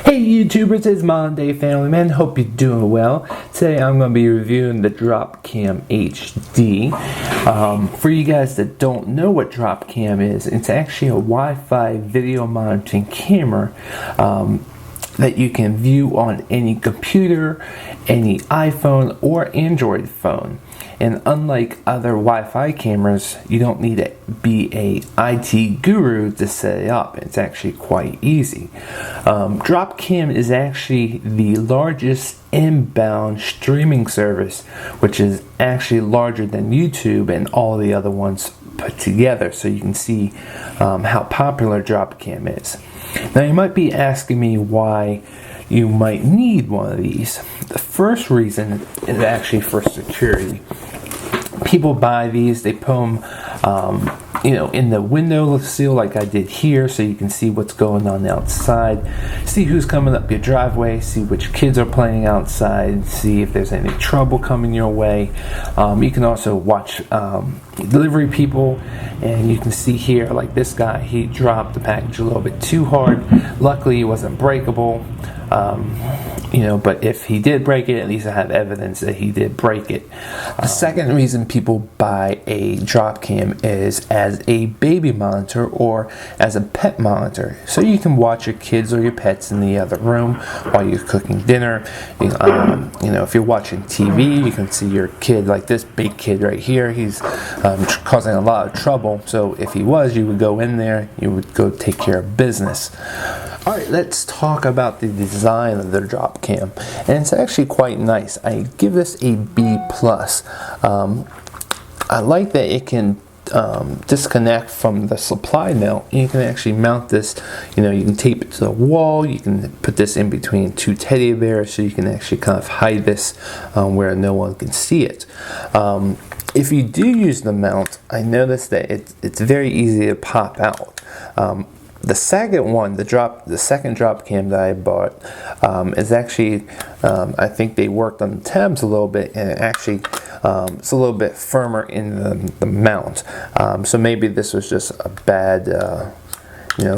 Hey YouTubers, it's Modern Day Family Man. Hope you're doing well. Today I'm going to be reviewing the Dropcam HD. For you guys that don't know what Dropcam is, it's actually a Wi-Fi video monitoring camera that you can view on any computer, any iPhone or Android phone. And unlike other Wi-Fi cameras, you don't need to be a IT guru to set it up. It's actually quite easy. Dropcam is actually the largest inbound streaming service, which is actually larger than YouTube and all the other ones put together. So you can see how popular Dropcam is. Now you might be asking me why you might need one of these. The first reason is actually for security. People buy these, they put them in the window sill like I did here, so you can see what's going on outside, see who's coming up your driveway, see which kids are playing outside, see if there's any trouble coming your way. You can also watch delivery people, and you can see here, like this guy, he dropped the package a little bit too hard. Luckily it wasn't breakable. But if he did break it, at least I have evidence that he did break it. The second reason people buy a Dropcam is as a baby monitor or as a pet monitor. So you can watch your kids or your pets in the other room while you're cooking dinner. If you're watching TV, you can see your kid, like this big kid right here. He's causing a lot of trouble. So if he was, you would go in there, you would go take care of business. Alright, let's talk about the design of the Dropcam. And it's actually quite nice. I give this a B+. I like that it can disconnect from the supply mount. You can actually mount this, you can tape it to the wall. You can put this in between two teddy bears, so you can actually kind of hide this where no one can see it. If you do use the mount, I noticed that it's very easy to pop out. The second one, the second Dropcam that I bought, is actually, I think they worked on the tabs a little bit, and it actually it's a little bit firmer in the mount. So maybe this was just a bad,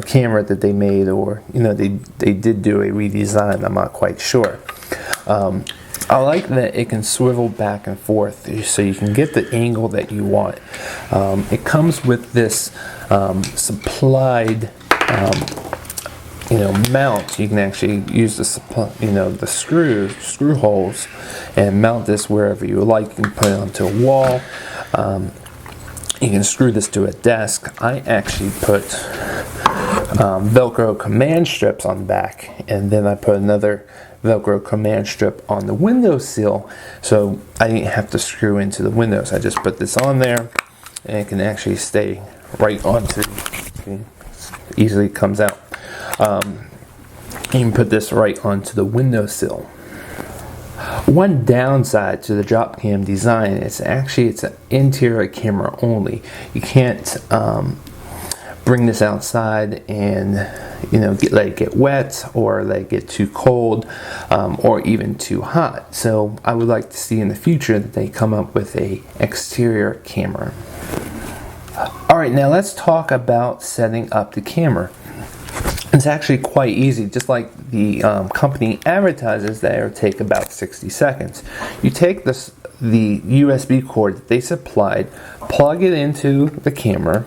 camera that they made, or they did do a redesign. I'm not quite sure. I like that it can swivel back and forth, so you can get the angle that you want. It comes with this supplied mount. You can actually use the screw holes and mount this wherever you like. You can put it onto a wall. You can screw this to a desk. I actually put Velcro command strips on the back, and then I put another Velcro command strip on the windowsill, so I didn't have to screw into the windows. I just put this on there, and it can actually stay right onto. Easily comes out. You can put this right onto the windowsill. One downside to the Dropcam design is actually it's an interior camera only. You can't bring this outside and let it get wet, or let it get too cold, or even too hot. So I would like to see in the future that they come up with a exterior camera. Alright, now let's talk about setting up the camera. It's actually quite easy, just like the company advertises that it will take about 60 seconds. You take the USB cord that they supplied, plug it into the camera,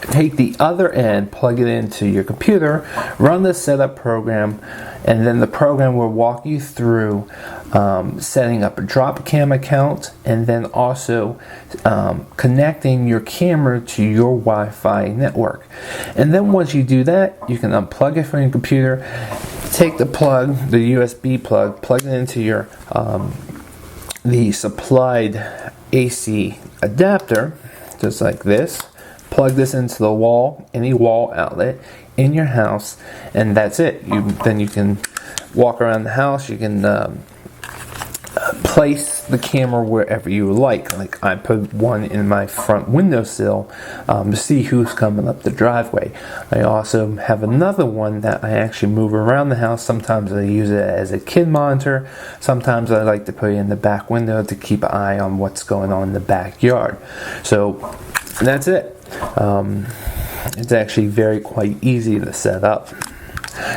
take the other end, plug it into your computer, run the setup program, and then the program will walk you through setting up a Dropcam account, and then also connecting your camera to your Wi-Fi network. And then once you do that, you can unplug it from your computer, take the USB plug, plug it into your the supplied AC adapter, just like this. Plug this into the wall, any wall outlet in your house, and that's it. Then you can walk around the house. You can place the camera wherever you like. Like I put one in my front windowsill to see who's coming up the driveway. I also have another one that I actually move around the house. Sometimes I use it as a kid monitor. Sometimes I like to put it in the back window to keep an eye on what's going on in the backyard. So that's it. It's actually quite easy to set up.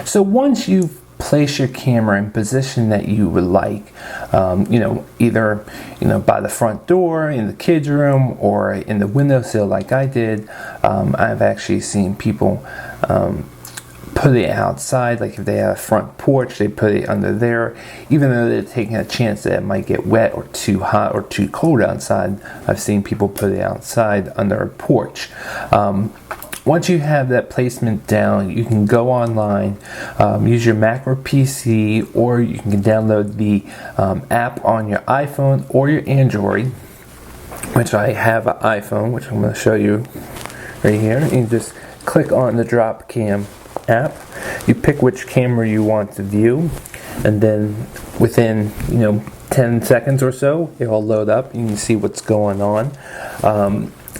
So once you've placed your camera in position that you would like, either by the front door, in the kids' room, or in the windowsill like I did. I've actually seen people put it outside, like if they have a front porch, they put it under there, even though they're taking a chance that it might get wet or too hot or too cold outside. I've seen people put it outside under a porch. Once you have that placement down, you can go online, use your Mac or PC, or you can download the app on your iPhone or your Android, which I have an iPhone, which I'm going to show you right here. You can just click on the Dropcam app. You pick which camera you want to view, and then within 10 seconds or so, it will load up. You can see what's going on.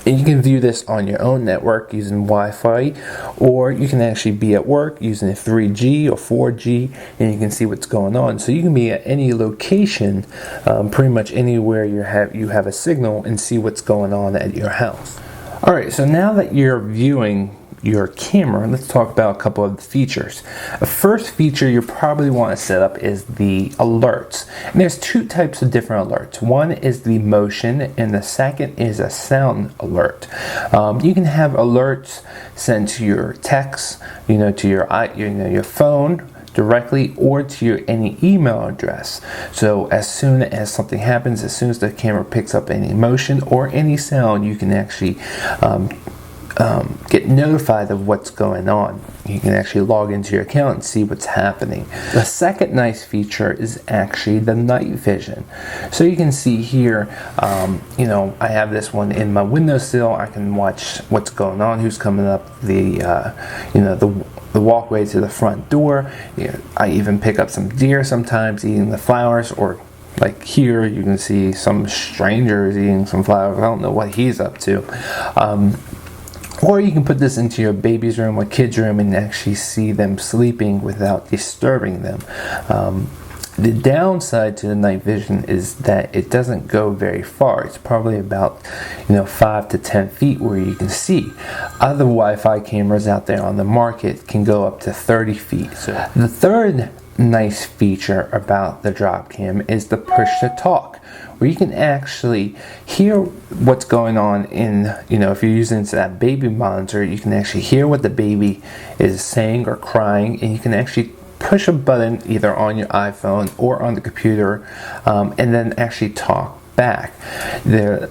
And you can view this on your own network using Wi-Fi, or you can actually be at work using a 3G or 4G, and you can see what's going on. So you can be at any location, pretty much anywhere you have a signal, and see what's going on at your house. Alright, so now that you're viewing your camera, let's talk about a couple of the features. The first feature you probably want to set up is the alerts. And there's two types of different alerts. One is the motion, and the second is a sound alert. You can have alerts sent to your text, to your phone directly, or to any email address. So as soon as something happens, as soon as the camera picks up any motion or any sound, you can actually get notified of what's going on. You can actually log into your account and see what's happening. The second nice feature is actually the night vision. So you can see here, I have this one in my windowsill. I can watch what's going on, who's coming up the walkway to the front door. I even pick up some deer sometimes eating the flowers, or like here you can see some strangers eating some flowers. I don't know what he's up to. Or you can put this into your baby's room or kid's room and actually see them sleeping without disturbing them. The downside to the night vision is that it doesn't go very far. It's probably about 5 to 10 feet where you can see. Other Wi-Fi cameras out there on the market can go up to 30 feet. So the third nice feature about the Dropcam is the push to talk, where you can actually hear what's going on in, if you're using that baby monitor, you can actually hear what the baby is saying or crying, and you can actually push a button either on your iPhone or on the computer, and then actually talk back. The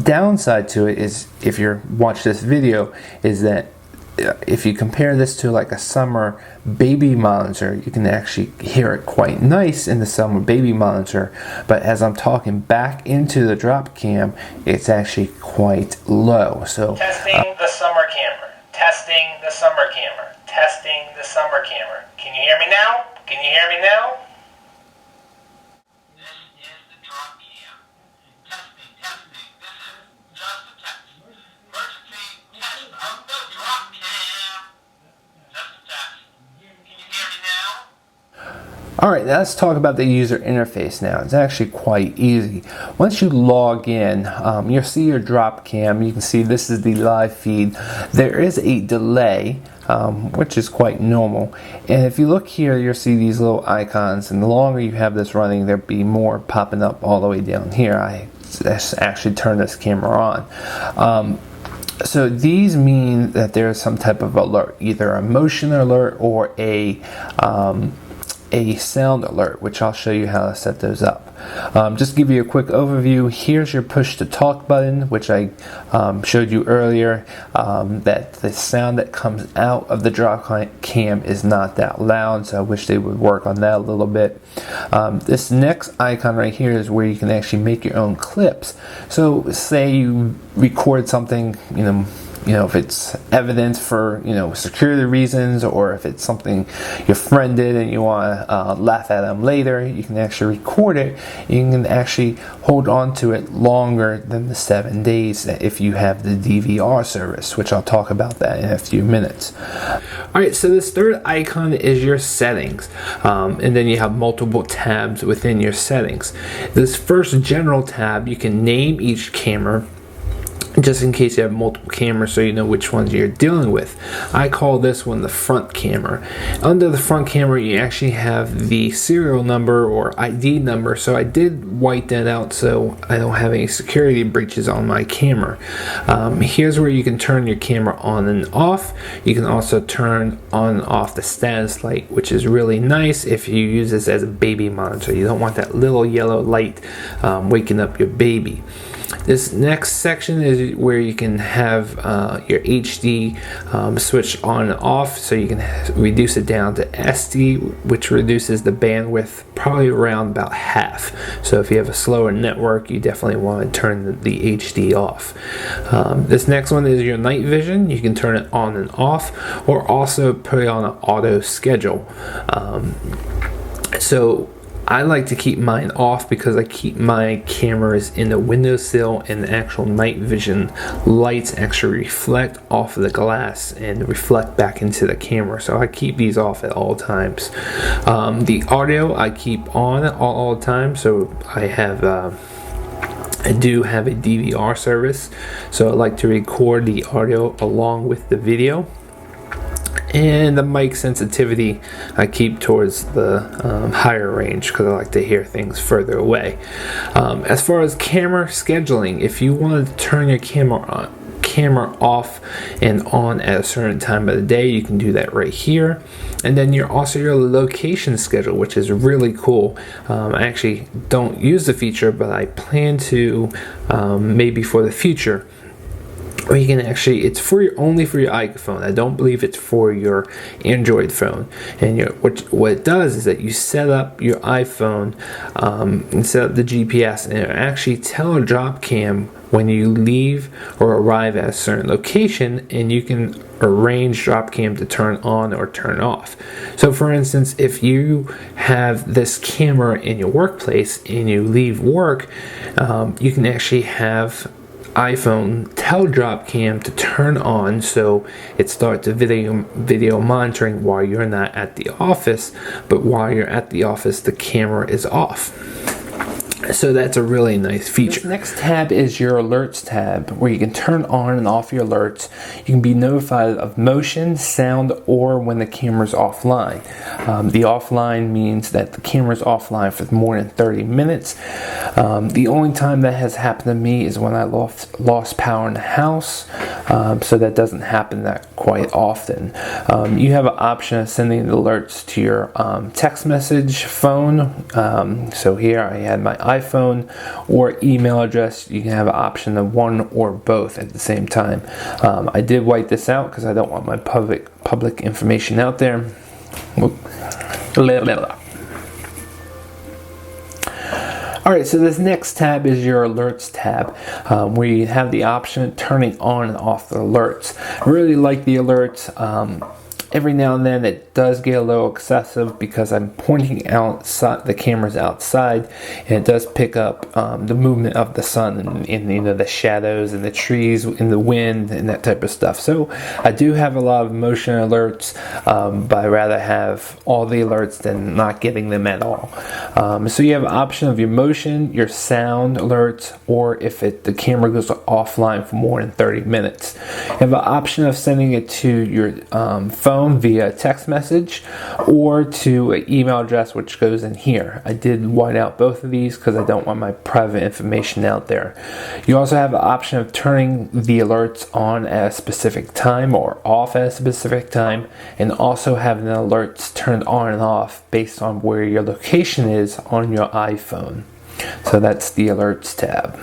downside to it is, if you watch this video, is that if you compare this to like a summer baby monitor, you can actually hear it quite nice in the summer baby monitor, but as I'm talking back into the Dropcam, it's actually quite low. So testing the summer camera. Testing the summer camera. Testing the summer camera. Can you hear me now? Can you hear me now? This is the Dropcam. Testing. This is just a test. Emergency test of the Dropcam. Just a test. Can you hear me now? Alright, let's talk about the user interface now. It's actually quite easy. Once you log in, you'll see your Dropcam. You can see this is the live feed. There is a delay, which is quite normal. And if you look here, you'll see these little icons. And the longer you have this running, there'll be more popping up all the way down here. I actually turned this camera on. So these mean that there's some type of alert, either a motion alert or a sound alert, which I'll show you how to set those up. Just to give you a quick overview, here's your push to talk button, which I showed you earlier, that the sound that comes out of the Dropcam is not that loud, so I wish they would work on that a little bit. This next icon right here is where you can actually make your own clips. So say you record something, if it's evidence for security reasons, or if it's something your friend did and you want to laugh at them later, you can actually record it. You can actually hold on to it longer than the 7 days if you have the DVR service, which I'll talk about that in a few minutes. Alright, so this third icon is your settings, and then you have multiple tabs within your settings. This first general tab, you can name each camera. just in case you have multiple cameras so you know which ones you're dealing with. I call this one the front camera. Under the front camera you actually have the serial number or ID number, so I did white that out so I don't have any security breaches on my camera. Here's where you can turn your camera on and off. You can also turn on and off the status light, which is really nice if you use this as a baby monitor. You don't want that little yellow light waking up your baby. This next section is where you can have your HD switch on and off, so you can reduce it down to SD, which reduces the bandwidth probably around about half. So if you have a slower network, you definitely want to turn the HD off. This next one is your night vision. You can turn it on and off, or also put it on an auto schedule. So I like to keep mine off because I keep my cameras in the windowsill, and the actual night vision lights actually reflect off of the glass and reflect back into the camera. So I keep these off at all times. The audio I keep on all the time. So I do have a DVR service, so I like to record the audio along with the video. And the mic sensitivity I keep towards the higher range because I like to hear things further away. As far as camera scheduling, if you want to turn your camera off and on at a certain time of the day, you can do that right here. And then your location schedule, which is really cool. I actually don't use the feature, but I plan to maybe for the future. Or you can actually, it's only for your iPhone. I don't believe it's for your Android phone. And what it does is that you set up your iPhone and set up the GPS, and it actually tell Dropcam when you leave or arrive at a certain location, and you can arrange Dropcam to turn on or turn off. So for instance, if you have this camera in your workplace and you leave work, you can actually have iPhone tell Dropcam to turn on, so it starts the video monitoring while you're not at the office, but while you're at the office the camera is off. So that's a really nice feature. This next tab is your alerts tab, where you can turn on and off your alerts. You can be notified of motion, sound, or when the camera's offline. The offline means that the camera's offline for more than 30 minutes. The only time that has happened to me is when I lost power in the house, so that doesn't happen that quite often. You have an option of sending the alerts to your text message phone. So here I had my iPhone or email address. You can have an option of one or both at the same time. I did white this out because I don't want my public information out there. Alright, so this next tab is your alerts tab, where you have the option of turning on and off the alerts. I really like the alerts. Every now and then it does get a little excessive because I'm pointing outside, the camera's outside, and it does pick up the movement of the sun and the shadows and the trees and the wind and that type of stuff. So I do have a lot of motion alerts, but I'd rather have all the alerts than not getting them at all. So you have an option of your motion, your sound alerts, or if the camera goes offline for more than 30 minutes. You have an option of sending it to your phone via text message, or to an email address, which goes in here. I did white out both of these because I don't want my private information out there. You also have the option of turning the alerts on at a specific time or off at a specific time, and also having the alerts turned on and off based on where your location is on your iPhone. So that's the alerts tab.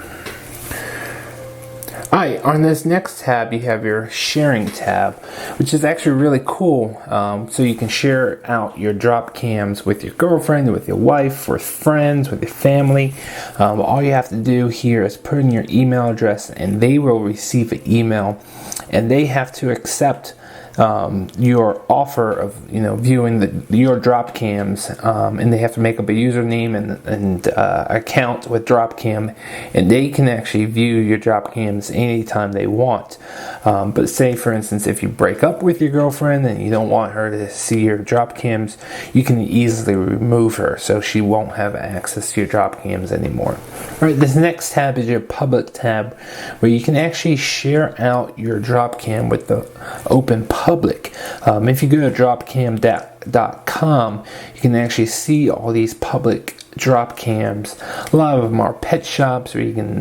Alright, on this next tab you have your sharing tab, which is actually really cool. So you can share out your drop cams with your girlfriend, with your wife, with friends, with your family. All you have to do here is put in your email address, and they will receive an email, and they have to accept your offer of viewing your Dropcams, and they have to make up a username and account with Dropcam, and they can actually view your Dropcams anytime they want. But say for instance, if you break up with your girlfriend and you don't want her to see your Dropcams, you can easily remove her, so she won't have access to your Dropcams anymore. Alright, this next tab is your public tab, where you can actually share out your Dropcam with the open public. If you go to dropcam.com, you can actually see all these public Dropcams. A lot of them are pet shops where you can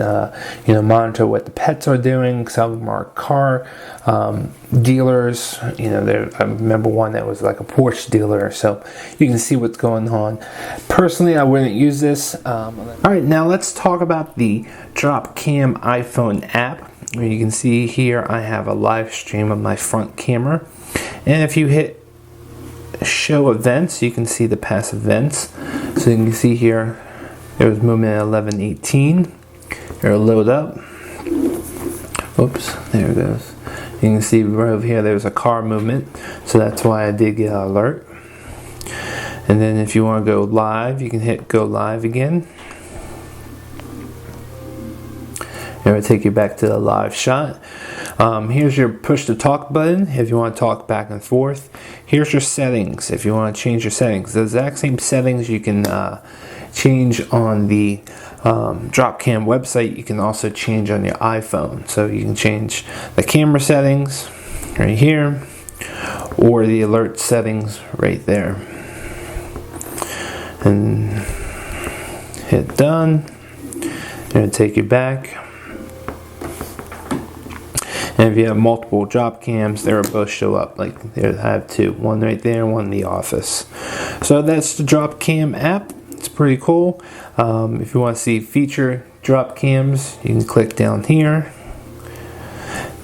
monitor what the pets are doing. Some of them are car dealers. I remember one that was like a Porsche dealer, so you can see what's going on. Personally, I wouldn't use this. Alright, now let's talk about the Dropcam iPhone app. You can see here I have a live stream of my front camera, and if you hit show events, you can see the past events. So you can see here there was movement at 11:18. It'll load up. Oops, there it goes. You can see right over here there's a car movement, so that's why I did get an alert. And then if you want to go live, you can hit go live again. It will take you back to the live shot. Here's your push to talk button if you want to talk back and forth. Here's your settings if you want to change your settings. The exact same settings you can change on the Dropcam website, you can also change on your iPhone. So you can change the camera settings right here, or the alert settings right there. And hit done. It'll take you back. And if you have multiple Dropcams, they will both show up. Like there, I have two, one right there, one in the office. So that's the Dropcam app. It's pretty cool. If you want to see feature Dropcams, you can click down here.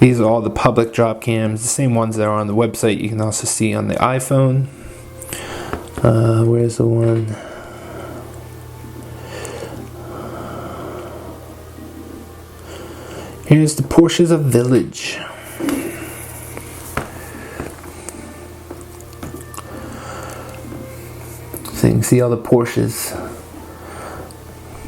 These are all the public Dropcams, the same ones that are on the website. You can also see on the iPhone. Where's the one? Here's the Porsches of Village. So you can see all the Porsches.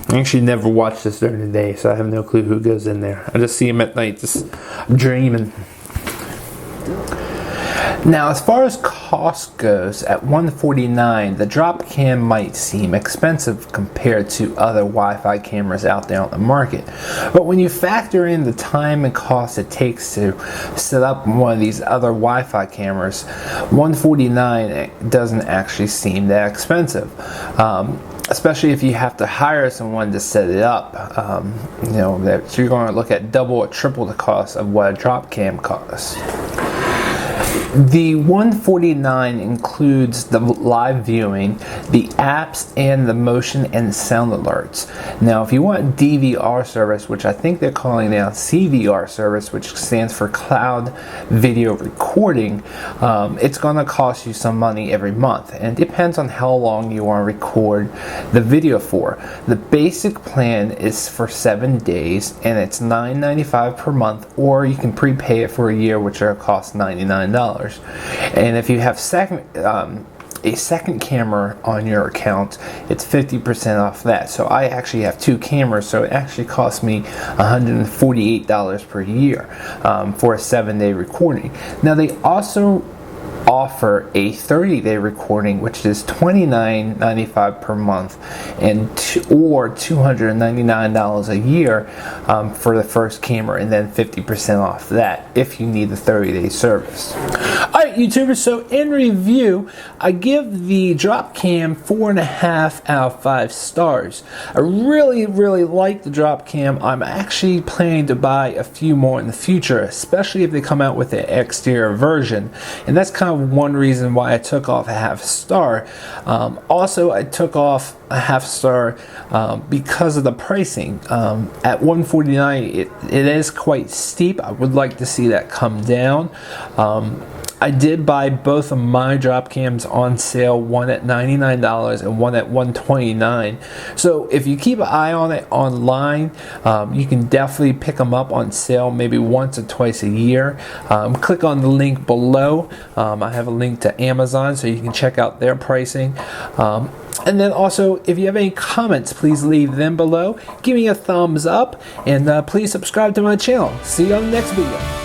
I actually never watch this during the day, so I have no clue who goes in there. I just see them at night, just dreaming. Now, as far as cost goes, at $149, the Dropcam might seem expensive compared to other Wi-Fi cameras out there on the market. But when you factor in the time and cost it takes to set up one of these other Wi-Fi cameras, $149 doesn't actually seem that expensive. Especially if you have to hire someone to set it up. That you're going to look at double or triple the cost of what a Dropcam costs. The $149 includes the live viewing, the apps, and the motion and sound alerts. Now, if you want DVR service, which I think they're calling now CVR service, which stands for Cloud Video Recording, it's going to cost you some money every month. And it depends on how long you want to record the video for. The basic plan is for 7 days, and it's $9.95 per month, or you can prepay it for a year, which will cost $99. And if you have a second camera on your account, it's 50% off that. So I actually have two cameras, so it actually costs me $148 per year for a 7-day recording. Now they also offer a 30-day recording, which is $29.95 per month, or $299 a year for the first camera, and then 50% off that if you need the 30-day service. Alright, YouTubers, so in review, I give the Dropcam 4.5 out of 5 stars. I really like the Dropcam. I'm actually planning to buy a few more in the future, especially if they come out with an exterior version, and that's kind of one reason why I took off a half star. Also, I took off a half star because of the pricing. At $149, it is quite steep. I would like to see that come down. I did buy both of my drop cams on sale, one at $99 and one at $129. So if you keep an eye on it online, you can definitely pick them up on sale maybe once or twice a year. Click on the link below. I have a link to Amazon so you can check out their pricing. And then also, if you have any comments, please leave them below. Give me a thumbs up, and please subscribe to my channel. See you on the next video.